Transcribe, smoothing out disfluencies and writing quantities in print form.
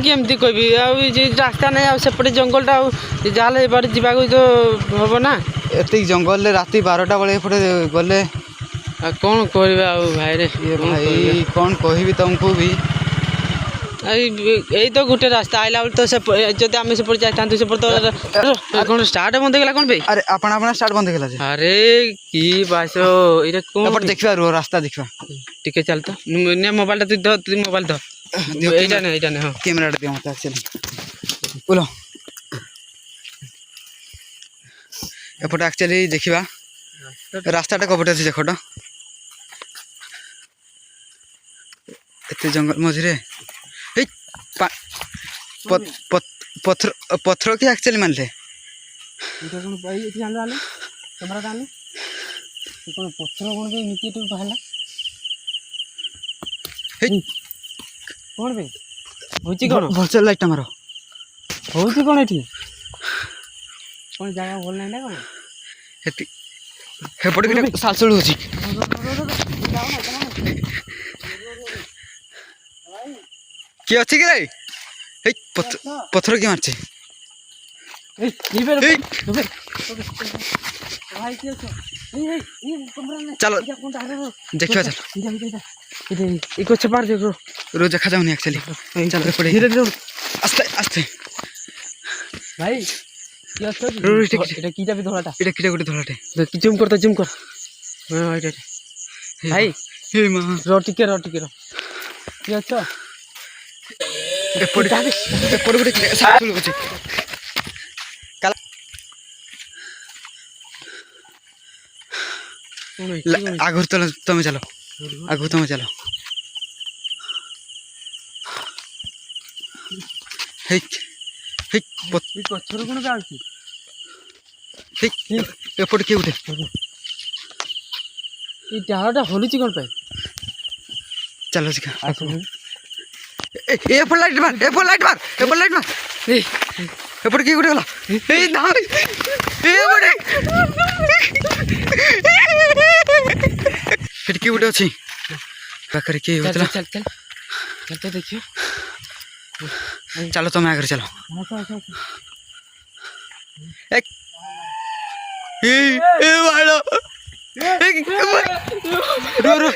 केमती कहबी रास्ता नहीं आउटे जंगलटा जहाँ एपटे जावाक तो हम ना एत जंगल राति 12टा बेले एपटे गले कौन करवा भाई रे भाई कौन कहबी तुमको भी यही तो गोटे रास्ता आइला तो जब आम सेपटे जाता से कौन स्टार्ट बंद होगा कौन भाई अरे अपना स्टार्ट बंद होगा अरे कि बास ये कौन देखा रो रास्ता देखा टिके चल तो मोबाइल तू मोबाइल धो এইটা না হ্যাঁ ক্যামেরাটা দিও মতে চল বলো এপটে एक्चुअली देखिबा रास्ताटा कपटे আছে দেখো তো এতে জঙ্গল মঝিরে এই पत्थर पत्थर की एक्चुअली मानले এটা কোন ভাই এটি জানলো আলো ক্যামেরা জানলো কোন পত্থর কোন কে নিচে তো বাহালা এই কোন বে হচ্ছে কোন ভলসে লাইটটা মারো হচ্ছে কোন এটি কোন জায়গা বল নাই না কোন এটি হেপড়ে কি সালসল হচ্ছে কি আছে কি রে এই পত্থর কি মারছে এই নিবে এই ভাই কি আছে এই তোমরা চলো কোনটা আরে देखियो चल এই করছে পার দেখো रोज देखा जाऊनी एक्चुअली चल पड़े ধীরে ধীরে আস্তে আস্তে ভাই কি আছে এটা কি যাবে ধরাটা এটা কিটা গুটি ধরাটে কি জুম কর হ্যাঁ এটা ভাই হে মা রটিকে কি আছে এপড়ে গুটি সালসল হচ্ছে কালা आगुर तुम चलो आगुर तुम चलो हे हे पत्थर कोन का आछि हे एपट के उठे ई डाहाटा होलिची कोन पे चलो सिका एपट लाइट मार ए एपट के उठे गला ए ना एपट फिर की उठे अछि पाकर के होतला चल तो देखियो चलो तुम आगे चलो ए वाला रो